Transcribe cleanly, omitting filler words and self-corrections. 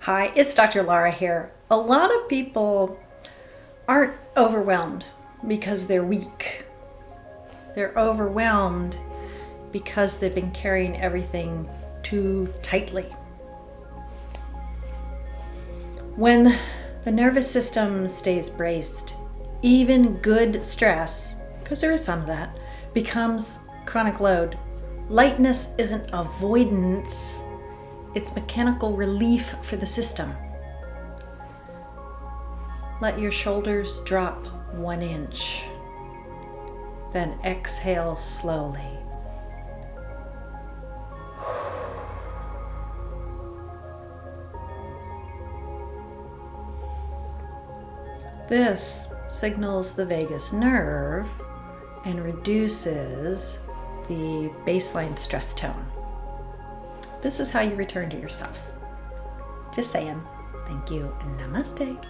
Hi, it's Dr. Laura here. A lot of people aren't overwhelmed because they're weak. They're overwhelmed because they've been carrying everything too tightly. When the nervous system stays braced, even good stress, because there is some of that, becomes chronic load. Lightness isn't avoidance, it's mechanical relief for the system. Let your shoulders drop 1 inch. Then exhale slowly. This signals the vagus nerve and reduces the baseline stress tone. This is how you return to yourself. Just saying. Thank you and namaste.